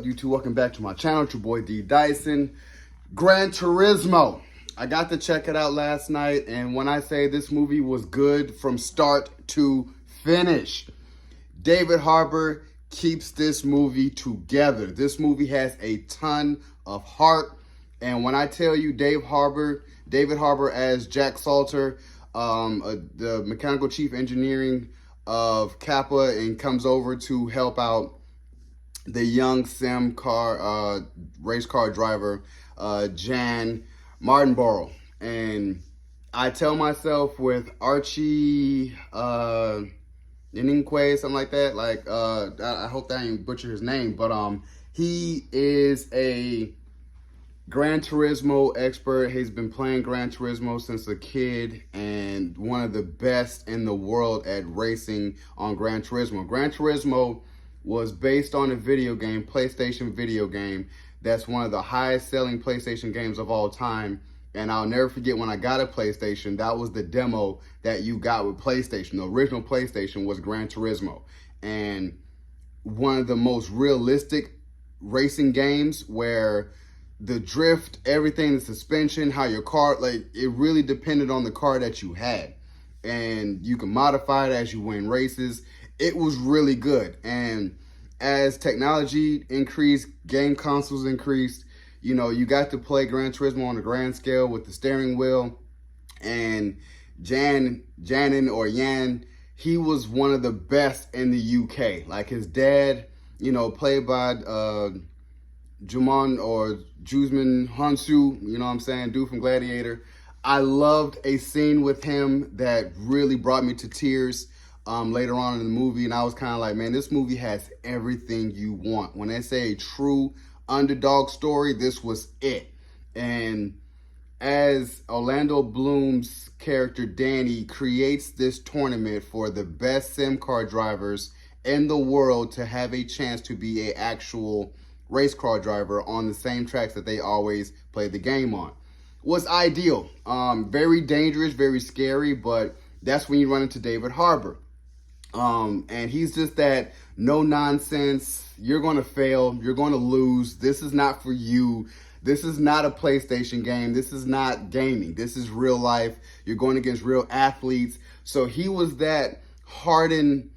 YouTube? Welcome back to my channel. It's your boy D Dyson. Gran Turismo. I got to check it out last night, and when I say this movie was good from start to finish, DavidHarbour keeps this movie together. This movie has a ton of heart, and when I tell you DavidHarbour as Jack Salter, the mechanical chief engineering of Kappa, and comes over to help out the young race car driver, Jan Martinborough. And I tell myself with Archie Ininque, something like that, I hope that I didn't butcher his name, but he is a Gran Turismo expert. He's been playing Gran Turismo since a kid and one of the best in the world at racing on Gran Turismo. Gran Turismo was based on a video game, PlayStation video game, that's one of the highest selling PlayStation games of all time. And I'll never forget when I got a PlayStation, that was the demo that you got with PlayStation. The original PlayStation was Gran Turismo. And one of the most realistic racing games where the drift, everything, the suspension, how your car, it really depended on the car that you had. And you can modify it as you win races. It was really good. And as technology increased, game consoles increased, you got to play Gran Turismo on a grand scale with the steering wheel. And Jan, he was one of the best in the UK. Like his dad, played by Juzman Hansu, you know what I'm saying, dude from Gladiator. I loved a scene with him that really brought me to tears later on in the movie, and I was kind of like, man, this movie has everything you want. When they say a true underdog story, this was it. And as Orlando Bloom's character Danny creates this tournament for the best sim car drivers in the world to have a chance to be an actual race car driver on the same tracks that they always play the game on, was ideal. Very dangerous, very scary, but that's when you run into DavidHarbour. And he's just that no nonsense, you're going to fail, you're going to lose, this is not for you, this is not a PlayStation game, this is not gaming, this is real life, you're going against real athletes. So he was that hardened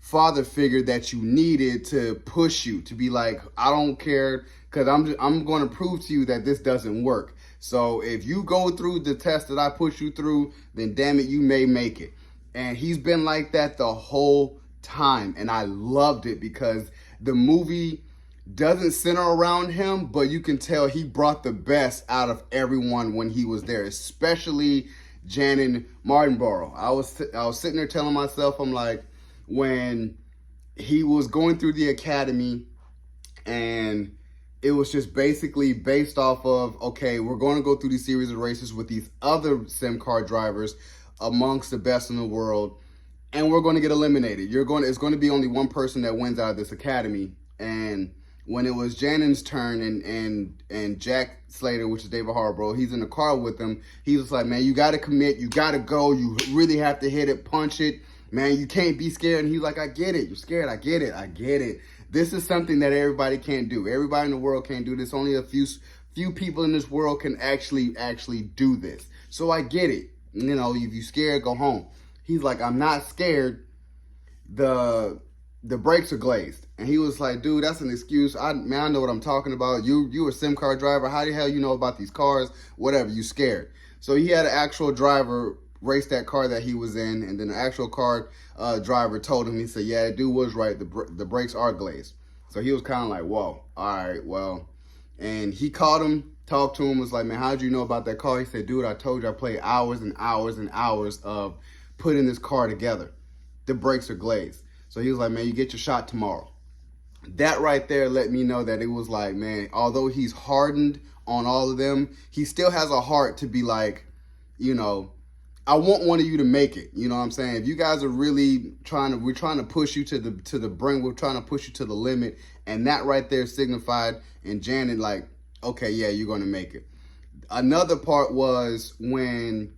father figure that you needed to push you, to be like, I don't care, because I'm going to prove to you that this doesn't work. So if you go through the test that I push you through, then damn it, you may make it. And he's been like that the whole time. And I loved it because the movie doesn't center around him, but you can tell he brought the best out of everyone when he was there, especially Jan Martinborough. I was sitting there telling myself, I'm like, when he was going through the academy and it was just basically based off of, okay, we're going to go through these series of races with these other sim car drivers amongst the best in the world, and we're going to get eliminated. It's going to be only one person that wins out of this academy. And when it was Janen's turn and Jack Slater, which is DavidHarbour, he's in the car with him, he was like, man, you got to commit, you got to go, you really have to hit it, punch it, man, you can't be scared. And he's like, I get it, you're scared, I get it. This is something that everybody can't do. Everybody in the world can't do this. Only a few people in this world can actually do this. So I get it. If you're scared, go home. He's like, I'm not scared. The brakes are glazed. And he was like, dude, that's an excuse. I know what I'm talking about. You a sim car driver. How the hell you know about these cars? Whatever, you scared. So he had an actual driver race that car that he was in, and then the actual car driver told him, he said, yeah, that dude was right. The brakes are glazed. So he was kind of like, whoa, all right, well. And he called him, talked to him, was like, man, how'd you know about that car? He said, dude, I told you I played hours and hours and hours of putting this car together. The brakes are glazed. So he was like, man, you get your shot tomorrow. That right there let me know that it was like, man, although he's hardened on all of them, he still has a heart to be like, I want one of you to make it. You know what I'm saying? If you guys are really we're trying to push you to the brink, we're trying to push you to the limit. And that right there signified in Janet, like, okay, yeah, you're going to make it. Another part was when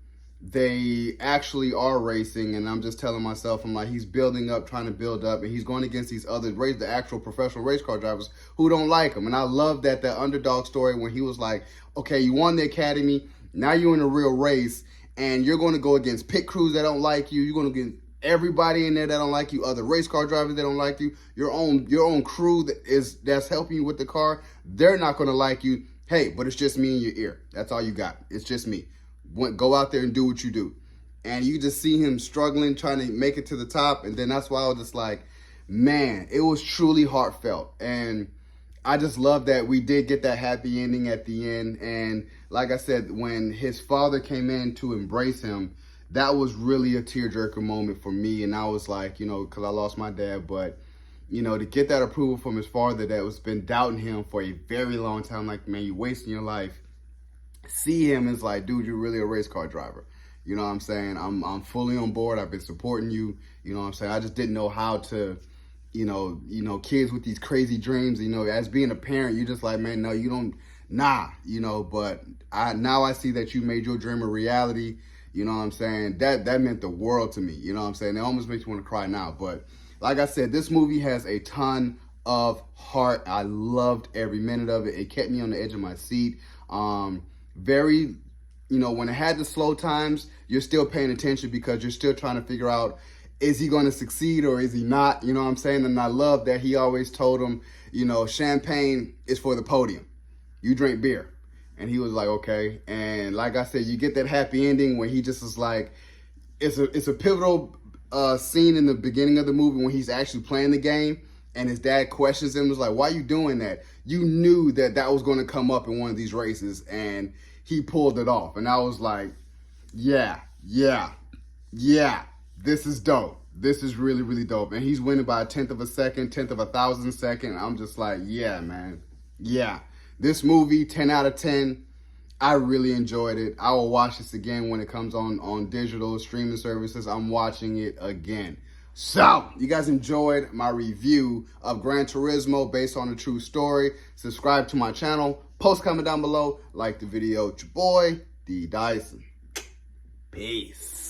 they actually are racing, and I'm just telling myself, I'm like, he's building up, trying to build up, and he's going against these other the actual professional race car drivers who don't like him. And I love that underdog story when he was like, okay, you won the academy, now you're in a real race, and you're going to go against pit crews that don't like you. You're going to get everybody in there that don't like you, other race car drivers that don't like you, your own crew that's helping you with the car. They're not going to like you. Hey, but it's just me in your ear. That's all you got. It's just me. Go out there and do what you do. And you just see him struggling, trying to make it to the top. And then that's why I was just like, man, it was truly heartfelt. And I just love that we did get that happy ending at the end. And like I said, when his father came in to embrace him, that was really a tearjerker moment for me. And I was like, you know, because I lost my dad, but, you know, to get that approval from his father that was been doubting him for a very long time, like, man, you're wasting your life. See him as like, dude, you're really a race car driver. You know what I'm saying? I'm fully on board. I've been supporting you. You know what I'm saying? I just didn't know how to, you know, kids with these crazy dreams, you know, as being a parent, you're just like, man, no, you don't, you know, but now I see that you made your dream a reality. You know what I'm saying? That meant the world to me. You know what I'm saying? It almost makes me want to cry now. But like I said, this movie has a ton of heart. I loved every minute of it. It kept me on the edge of my seat. Very, you know, when it had the slow times, you're still paying attention because you're still trying to figure out, is he going to succeed or is he not? You know what I'm saying? And I love that he always told him, you know, champagne is for the podium. You drink beer. And he was like, okay. And like I said, you get that happy ending when he just is like, it's a pivotal scene in the beginning of the movie when he's actually playing the game. And his dad questions him, was like, why are you doing that? You knew that was going to come up in one of these races, and he pulled it off. And I was like, yeah, this is dope. This is really, really dope. And he's winning by 1/10 of a second, 1/10 of a thousand second. And I'm just like, yeah, man. Yeah. This movie, 10 out of 10. I really enjoyed it. I will watch this again when it comes on digital streaming services. I'm watching it again. So, you guys enjoyed my review of Gran Turismo based on a true story. Subscribe to my channel. Post comment down below. Like the video. It's your boy, D. Dyson. Peace.